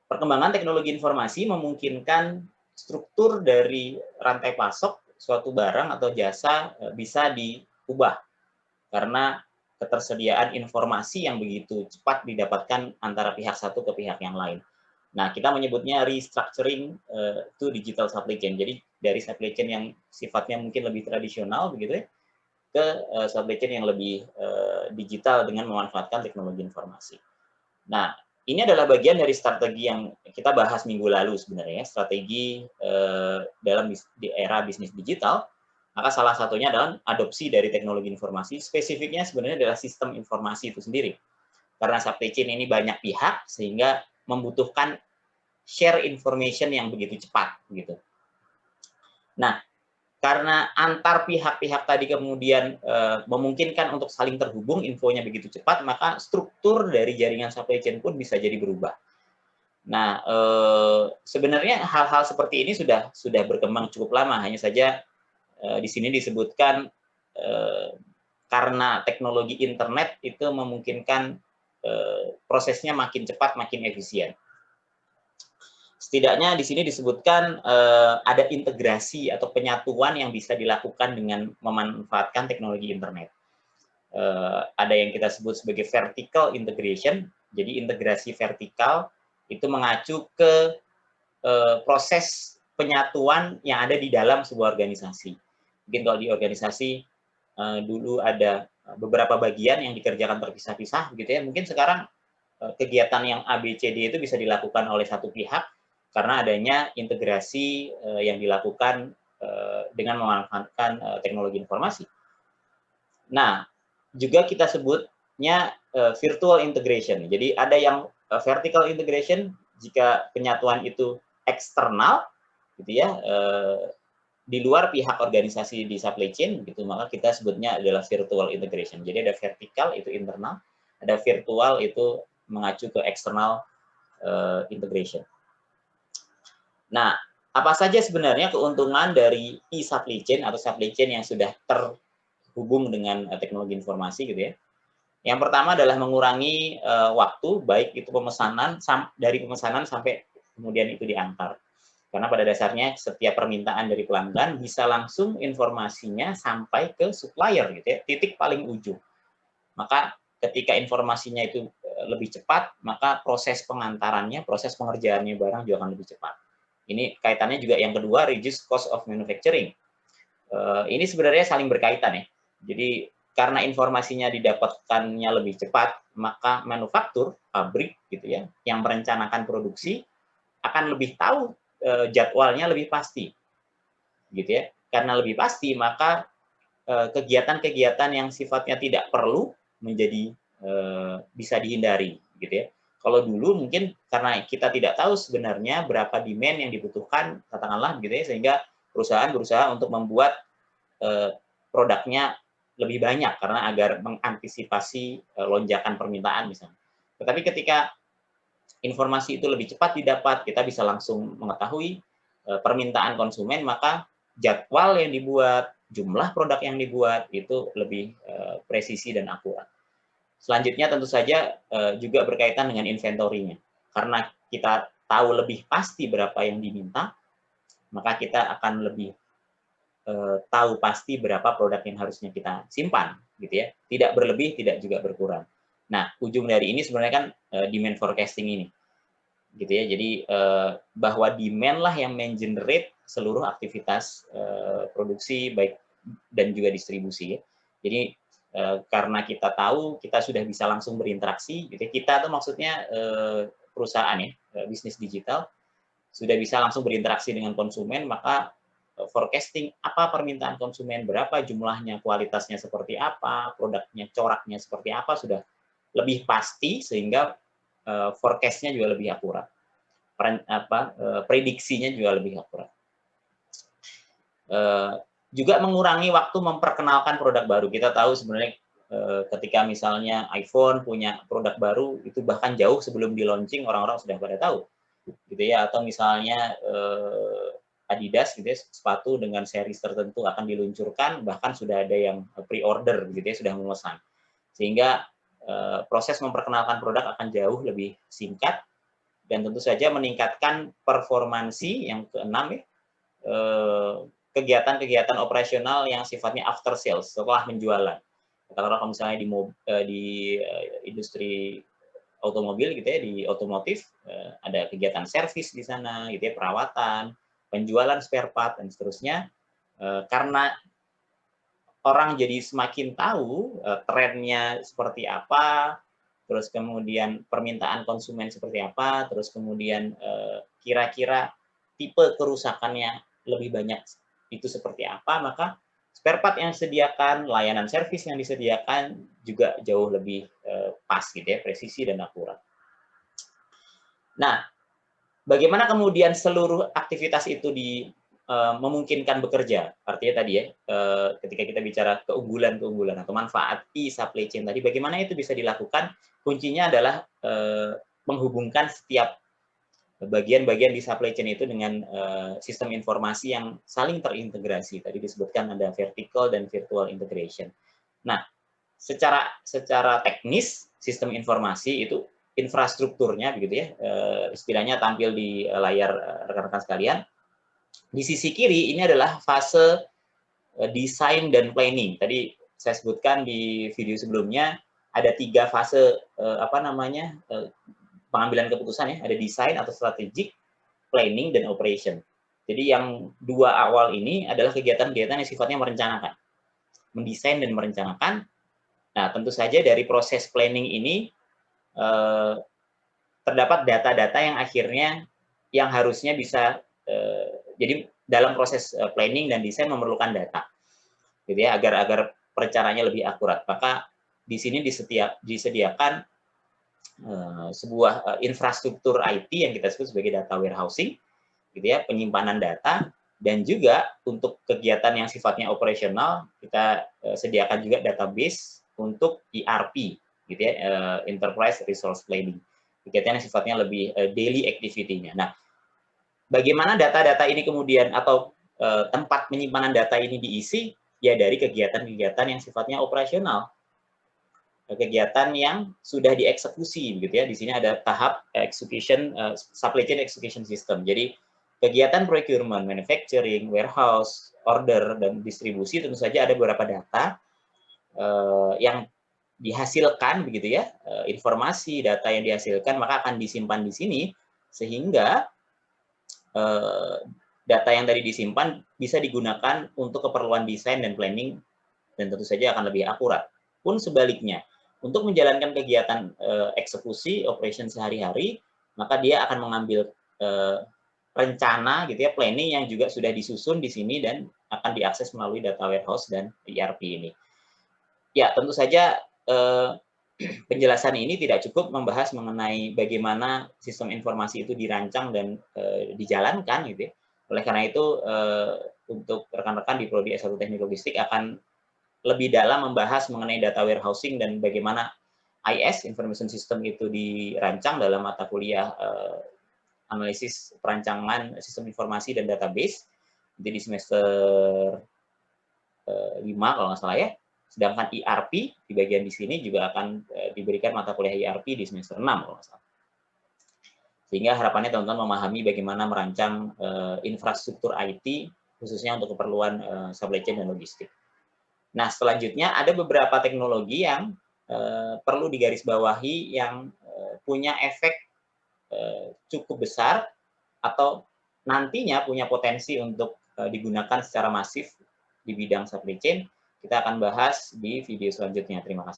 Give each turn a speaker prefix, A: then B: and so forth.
A: Perkembangan teknologi informasi memungkinkan struktur dari rantai pasok suatu barang atau jasa bisa diubah karena ketersediaan informasi yang begitu cepat didapatkan antara pihak satu ke pihak yang lain. Nah, kita menyebutnya restructuring to digital supply chain. Jadi dari supply chain yang sifatnya mungkin lebih tradisional begitu ya, ke supply chain yang lebih digital dengan memanfaatkan teknologi informasi. Nah, ini adalah bagian dari strategi yang kita bahas minggu lalu sebenarnya, strategi dalam di era bisnis digital. Maka salah satunya adalah adopsi dari teknologi informasi, spesifiknya sebenarnya adalah sistem informasi itu sendiri. Karena supply chain ini banyak pihak, sehingga membutuhkan share information yang begitu cepat. Gitu. Nah, karena antar pihak-pihak tadi kemudian memungkinkan untuk saling terhubung, infonya begitu cepat, maka struktur dari jaringan supply chain pun bisa jadi berubah. Nah, sebenarnya hal-hal seperti ini sudah berkembang cukup lama, hanya saja di sini disebutkan karena teknologi internet itu memungkinkan prosesnya makin cepat, makin efisien. Setidaknya di sini disebutkan ada integrasi atau penyatuan yang bisa dilakukan dengan memanfaatkan teknologi internet. Ada yang kita sebut sebagai vertical integration, jadi integrasi vertikal itu mengacu ke proses penyatuan yang ada di dalam sebuah organisasi. Mungkin kalau di organisasi dulu ada beberapa bagian yang dikerjakan terpisah-pisah, gitu ya. Mungkin sekarang kegiatan yang A, B, C, D itu bisa dilakukan oleh satu pihak karena adanya integrasi yang dilakukan dengan memanfaatkan teknologi informasi. Nah, juga kita sebutnya virtual integration. Jadi ada yang vertical integration jika penyatuan itu eksternal, gitu ya, di luar pihak organisasi di supply chain, gitu, maka kita sebutnya adalah virtual integration. Jadi ada vertikal itu internal, ada virtual itu mengacu ke external integration. Nah, apa saja sebenarnya keuntungan dari e-supply chain atau supply chain yang sudah terhubung dengan teknologi informasi gitu ya. Yang pertama adalah mengurangi waktu, baik itu pemesanan dari pemesanan sampai kemudian itu diantar. Karena pada dasarnya setiap permintaan dari pelanggan bisa langsung informasinya sampai ke supplier gitu ya, titik paling ujung. Maka ketika informasinya itu lebih cepat, maka proses pengantarannya, proses pengerjaannya barang juga akan lebih cepat. Ini kaitannya juga yang kedua, reduce cost of manufacturing. Ini sebenarnya saling berkaitan ya. Jadi karena informasinya didapatkannya lebih cepat, maka manufaktur, pabrik gitu ya, yang merencanakan produksi akan lebih tahu jadwalnya lebih pasti. Gitu ya. Karena lebih pasti, maka kegiatan-kegiatan yang sifatnya tidak perlu menjadi bisa dihindari gitu ya. Kalau dulu mungkin karena kita tidak tahu sebenarnya berapa demand yang dibutuhkan, katakanlah gitu ya, sehingga perusahaan berusaha untuk membuat produknya lebih banyak karena agar mengantisipasi lonjakan permintaan misalnya. Tetapi ketika informasi itu lebih cepat didapat, kita bisa langsung mengetahui permintaan konsumen, maka jadwal yang dibuat, jumlah produk yang dibuat itu lebih presisi dan akurat. Selanjutnya tentu saja juga berkaitan dengan inventory-nya. Karena kita tahu lebih pasti berapa yang diminta, maka kita akan lebih tahu pasti berapa produk yang harusnya kita simpan, gitu ya. Tidak berlebih, tidak juga berkurang. Nah, ujung dari ini sebenarnya kan demand forecasting ini, gitu ya. Jadi bahwa demand lah yang men-generate seluruh aktivitas produksi baik dan juga distribusi. Ya. Jadi karena kita tahu kita sudah bisa langsung berinteraksi, gitu ya. Kita tuh maksudnya perusahaan ya, bisnis digital sudah bisa langsung berinteraksi dengan konsumen, maka forecasting apa permintaan konsumen, berapa jumlahnya, kualitasnya seperti apa, produknya, coraknya seperti apa, sudah lebih pasti sehingga forecast-nya juga lebih akurat. Prediksinya juga lebih akurat. Juga mengurangi waktu memperkenalkan produk baru. Kita tahu sebenarnya ketika misalnya iPhone punya produk baru, itu bahkan jauh sebelum di-launching orang-orang sudah pada tahu. Gitu ya, atau misalnya Adidas gitu ya, sepatu dengan series tertentu akan diluncurkan, bahkan sudah ada yang pre-order gitu ya, sudah memesan. Sehingga proses memperkenalkan produk akan jauh lebih singkat dan tentu saja meningkatkan performansi yang keenam ya, kegiatan-kegiatan operasional yang sifatnya after sales setelah penjualan. Katakanlah kalau misalnya di industri otomobil gitu ya, di otomotif ada kegiatan servis di sana gitu ya, perawatan, penjualan spare part dan seterusnya. Karena orang jadi semakin tahu trennya seperti apa, terus kemudian permintaan konsumen seperti apa, terus kemudian kira-kira tipe kerusakannya lebih banyak itu seperti apa, maka spare part yang disediakan, layanan servis yang disediakan juga jauh lebih pas gitu ya, presisi dan akurat. Nah, bagaimana kemudian seluruh aktivitas itu memungkinkan bekerja? Artinya tadi ya, ketika kita bicara keunggulan-keunggulan atau manfaat e-supply chain tadi, bagaimana itu bisa dilakukan? Kuncinya adalah menghubungkan setiap bagian-bagian di supply chain itu dengan sistem informasi yang saling terintegrasi. Tadi disebutkan ada vertical dan virtual integration. Nah, secara teknis sistem informasi itu infrastrukturnya begitu ya, istilahnya tampil di layar rekan-rekan sekalian. Di sisi kiri ini adalah fase desain dan planning. Tadi saya sebutkan di video sebelumnya ada 3 fase pengambilan keputusan ya, ada desain atau strategic, planning dan operation. Jadi yang 2 awal ini adalah kegiatan-kegiatan yang sifatnya merencanakan, mendesain dan merencanakan. Nah, tentu saja dari proses planning ini terdapat data-data yang akhirnya yang harusnya bisa jadi dalam proses planning dan desain memerlukan data, gitu ya, agar perencanaannya lebih akurat. Maka di sini disediakan sebuah infrastruktur IT yang kita sebut sebagai data warehousing, gitu ya, penyimpanan data, dan juga untuk kegiatan yang sifatnya operasional kita sediakan juga database untuk ERP, gitu ya, Enterprise Resource Planning. Kegiatan yang sifatnya lebih daily activity-nya. Nah, bagaimana data-data ini kemudian atau tempat penyimpanan data ini diisi? Ya dari kegiatan-kegiatan yang sifatnya operasional, kegiatan yang sudah dieksekusi, gitu ya. Di sini ada tahap execution, supply chain execution system. Jadi kegiatan procurement, manufacturing, warehouse, order, dan distribusi tentu saja ada beberapa data yang dihasilkan begitu ya, informasi data yang dihasilkan maka akan disimpan di sini sehingga data yang tadi disimpan bisa digunakan untuk keperluan desain dan planning dan tentu saja akan lebih akurat. Pun sebaliknya, untuk menjalankan kegiatan eksekusi operation sehari-hari, maka dia akan mengambil rencana gitu ya, planning yang juga sudah disusun di sini dan akan diakses melalui data warehouse dan ERP ini. Ya, tentu saja penjelasan ini tidak cukup membahas mengenai bagaimana sistem informasi itu dirancang dan dijalankan gitu ya. Oleh karena itu untuk rekan-rekan di Prodi S1 Teknik Logistik akan lebih dalam membahas mengenai data warehousing dan bagaimana IS Information System itu dirancang dalam mata kuliah analisis perancangan sistem informasi dan database. Jadi di semester 5 kalau nggak salah ya. Sedangkan ERP di bagian di sini juga akan diberikan mata kuliah ERP di semester 6 kalau nggak salah. Sehingga harapannya teman-teman memahami bagaimana merancang infrastruktur IT khususnya untuk keperluan supply chain dan logistik. Nah, selanjutnya ada beberapa teknologi yang perlu digarisbawahi yang punya efek cukup besar atau nantinya punya potensi untuk digunakan secara masif di bidang supply chain. Kita akan bahas di video selanjutnya. Terima kasih.